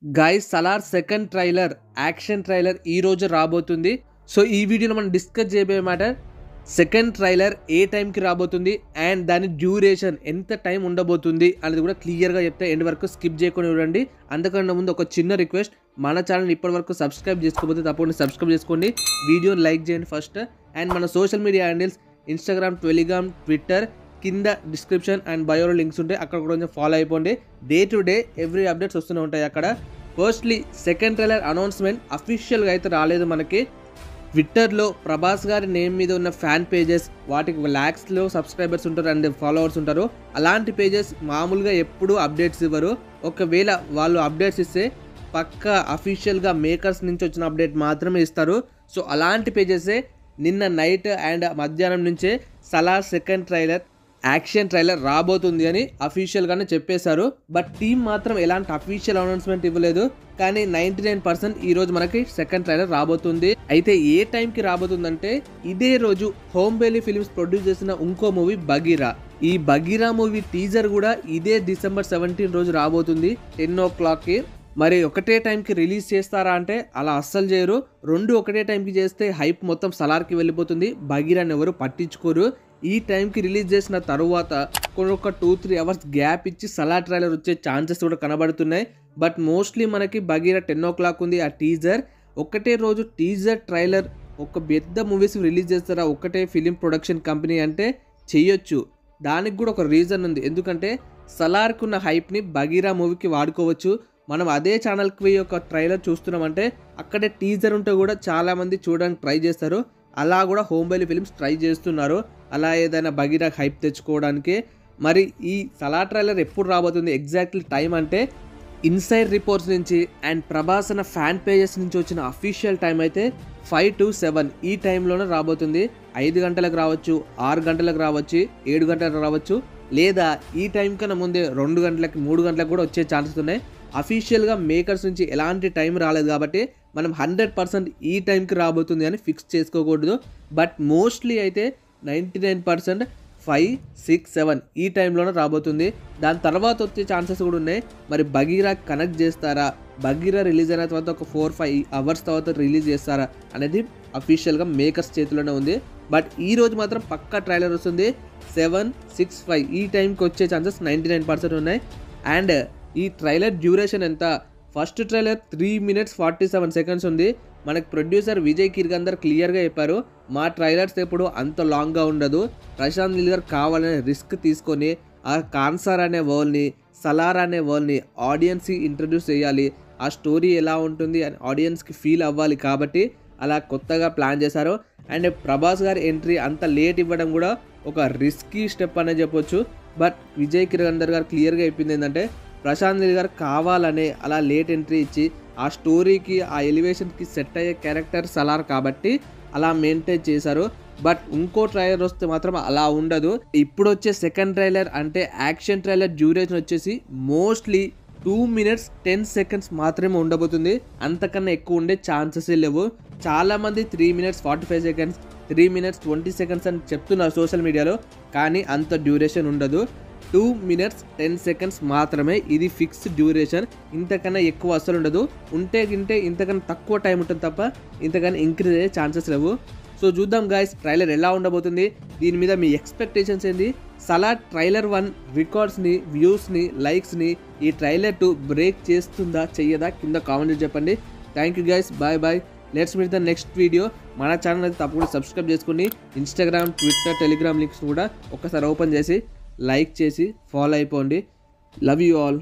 Guys Salaar second trailer action trailer ఈ రోజు రాబోతుంది. సో ఈ వీడియోలో మనం డిస్కస్ చేయబోయే మ్యాటర్ సెకండ్ ట్రైలర్ ఏ టైంకి రాబోతుంది అండ్ దాని డ్యూరేషన్ ఎంత టైం ఉండబోతుంది అనేది కూడా క్లియర్గా చెప్తే ఎండ్ వరకు స్కిప్ చేయకుండా చూడండి. అంతకన్నా ముందు ఒక చిన్న రిక్వెస్ట్, మన ఛానల్ ఇప్పటి వరకు సబ్స్క్రైబ్ చేసుకోకపోతే తప్పకుండా సబ్స్క్రైబ్ చేసుకోండి, వీడియోని లైక్ చేయండి ఫస్ట్. అండ్ మన social media handles Instagram, Telegram, Twitter కింద డిస్క్రిప్షన్ అండ్ బయోలో లింక్స్ ఉంటాయి, అక్కడ కూడా కొంచెం ఫాలో అయిపోండి. Day to day every updates వస్తూనే ఉంటాయి అక్కడ. ఫస్ట్లీ సెకండ్ ట్రైలర్ అనౌన్స్మెంట్ అఫీషియల్గా అయితే రాలేదు మనకి. ట్విట్టర్లో ప్రభాస్ గారి నేమ్ మీద ఉన్న ఫ్యాన్ పేజెస్, వాటికి ల్యాక్స్లో సబ్స్క్రైబర్స్ ఉంటారు అండ్ ఫాలోవర్స్ ఉంటారు. అలాంటి పేజెస్ మామూలుగా ఎప్పుడూ అప్డేట్స్ ఇవ్వరు. ఒకవేళ వాళ్ళు అప్డేట్స్ ఇస్తే పక్కా అఫీషియల్గా మేకర్స్ నుంచి వచ్చిన అప్డేట్ మాత్రమే ఇస్తారు. సో అలాంటి పేజెసే నిన్న నైట్ అండ్ మధ్యాహ్నం నుంచే Salaar second trailer action trailer రాబోతుంది అని అఫీషియల్గానే చెప్పేశారు. బట్ టీం మాత్రం ఎలాంటి అఫీషియల్ అనౌన్స్మెంట్ ఇవ్వలేదు. కానీ 99% ఈరోజు మనకి సెకండ్ ట్రైలర్ రాబోతుంది. అయితే ఏ టైంకి రాబోతుందంటే ఇదే రోజు హోంబేలీ ఫిలిమ్స్ ప్రొడ్యూస్ చేసిన ఇంకో మూవీ బగీరా. ఈ బగీరా మూవీ టీజర్ కూడా ఇదే December 17 రోజు రాబోతుంది 10 o'clockకి. మరి ఒకటే టైంకి రిలీజ్ చేస్తారా అంటే అలా అస్సలు చేయరు. రెండు ఒకటే టైంకి చేస్తే హైప్ మొత్తం సలార్కి వెళ్ళిపోతుంది, బగీరాని ఎవరు పట్టించుకోరు. ఈ టైంకి రిలీజ్ చేసిన తర్వాత ఒక 2-3 అవర్స్ గ్యాప్ ఇచ్చి సలార్ ట్రైలర్ వచ్చే ఛాన్సెస్ కూడా కనబడుతున్నాయి. బట్ మోస్ట్లీ మనకి బగీరా 10 o'clock ఉంది ఆ టీజర్. ఒకటే రోజు టీజర్ ట్రైలర్ ఒక పెద్ద మూవీస్ రిలీజ్ చేస్తారా ఒకటే ఫిలిం ప్రొడక్షన్ కంపెనీ అంటే చెయ్యొచ్చు. దానికి కూడా ఒక రీజన్ ఉంది, ఎందుకంటే సలార్కి ఉన్న హైప్ని బగీరా మూవీకి వాడుకోవచ్చు. మనం అదే ఛానల్కి పోయి ఒక ట్రైలర్ చూస్తున్నామంటే అక్కడే టీజర్ ఉంటే కూడా చాలామంది చూడడానికి ట్రై చేస్తారు. అలా కూడా హోంబేలీ ఫిలిమ్స్ ట్రై చేస్తున్నారు, అలా ఏదైనా బగీరా హైప్ తెచ్చుకోవడానికి. మరి ఈ సలార్ ట్రైలర్ ఎప్పుడు రాబోతుంది ఎగ్జాక్ట్లీ టైం అంటే ఇన్సైడ్ రిపోర్ట్స్ నుంచి అండ్ ప్రభాస్ అన్న ఫ్యాన్ పేజెస్ నుంచి వచ్చిన అఫీషియల్ టైం అయితే 5 to 7 ఈ టైంలోనే రాబోతుంది. 5 గంటలకు రావచ్చు, 6 గంటలకు రావచ్చు, 7 గంటలకు రావచ్చు, లేదా ఈ టైం కన్నా ముందే 2 గంటలకి 3 గంటలకు కూడా వచ్చే ఛాన్సెస్ ఉన్నాయి. అఫీషియల్గా మేకర్స్ నుంచి ఎలాంటి టైం రాలేదు కాబట్టి మనం 100% ఈ టైంకి రాబోతుంది అని ఫిక్స్ చేసుకోకూడదు. బట్ మోస్ట్లీ అయితే 99% 5, 6, 7 ఈ టైంలోనే రాబోతుంది. దాని తర్వాత వచ్చే ఛాన్సెస్ కూడా ఉన్నాయి. మరి బగీరా కనెక్ట్ చేస్తారా, బగీరా రిలీజ్ అయిన తర్వాత ఒక 4-5 అవర్స్ తర్వాత రిలీజ్ చేస్తారా అనేది అఫీషియల్గా మేకర్స్ చేతిలోనే ఉంది. బట్ ఈ రోజు మాత్రం పక్కా ట్రైలర్ వస్తుంది. 7, 6, 5 ఈ టైంకి వచ్చే ఛాన్సెస్ 99% ఉన్నాయి. అండ్ ఈ ట్రైలర్ డ్యూరేషన్ ఎంత? ఫస్ట్ ట్రైలర్ 3 minutes 47 seconds ఉంది. మనకి ప్రొడ్యూసర్ విజయ్ కిర్గందర్ క్లియర్గా చెప్పారు, మా ట్రైలర్స్ ఎప్పుడు అంత లాంగ్గా ఉండదు, ప్రశాంత్ నీల్ గారు కావాలనే రిస్క్ తీసుకొని ఆ కాన్సార్ అనే వరల్డ్ని, సలార్ అనే వరల్డ్ని ఆడియన్స్కి ఇంట్రడ్యూస్ చేయాలి, ఆ స్టోరీ ఎలా ఉంటుంది అని ఆడియన్స్కి ఫీల్ అవ్వాలి కాబట్టి అలా కొత్తగా ప్లాన్ చేశారు. అండ్ ప్రభాస్ గారి ఎంట్రీ అంత లేట్ ఇవ్వడం కూడా ఒక రిస్కీ స్టెప్ అనే చెప్పొచ్చు. బట్ విజయ్ కిర్గందర్ గారు క్లియర్గా చెప్పింది ఏంటంటే ప్రశాంత్ నీల్ గారు కావాలనే అలా లేట్ ఎంట్రీ ఇచ్చి ఆ స్టోరీకి ఆ ఎలివేషన్కి సెట్ అయ్యే క్యారెక్టర్ సలార్ కాబట్టి అలా మెయింటైన్ చేశారు. బట్ ఇంకో ట్రైలర్ వస్తే మాత్రం అలా ఉండదు. ఇప్పుడు వచ్చే సెకండ్ ట్రైలర్ అంటే యాక్షన్ ట్రైలర్ డ్యూరేషన్ వచ్చేసి మోస్ట్లీ 2 minutes 10 seconds మాత్రమే ఉండబోతుంది, అంతకన్నా ఎక్కువ ఉండే ఛాన్సెస్ లేవు. చాలామంది 3 minutes 45 seconds, 3 minutes 20 seconds అని చెప్తున్నారు సోషల్ మీడియాలో, కానీ అంత డ్యూరేషన్ ఉండదు. 2 minutes 10 seconds మాత్రమే ఇది ఫిక్స్డ్ డ్యూరేషన్, ఇంతకన్నా ఎక్కువ అసలు ఉండదు. ఉంటే ఇంతకన్నా తక్కువ టైం ఉంటుంది తప్ప ఇంతకన్నా ఇంక్రీజ్ అయ్యే ఛాన్సెస్ లేవు. సో చూద్దాం గైస్ ట్రైలర్ ఎలా ఉండబోతుంది, దీని మీద మీ ఎక్స్పెక్టేషన్స్ ఏంది? సలార్ ట్రైలర్ 1 రికార్డ్స్ని, వ్యూస్ని, లైక్స్ని ఈ ట్రైలర్ 2 బ్రేక్ చేస్తుందా చెయ్యదా కింద కామెంట్ చెప్పండి. Thank you guys, bye bye, let's meet the next video. మన ఛానల్ అయితే తప్పకుండా సబ్స్క్రైబ్ చేసుకోండి. ఇన్స్టాగ్రామ్, ట్విట్టర్, టెలిగ్రామ్ లింక్స్ కూడా ఒకసారి ఓపెన్ చేసి లైక్ చేసి ఫాలో అయిపోండి. Love you all.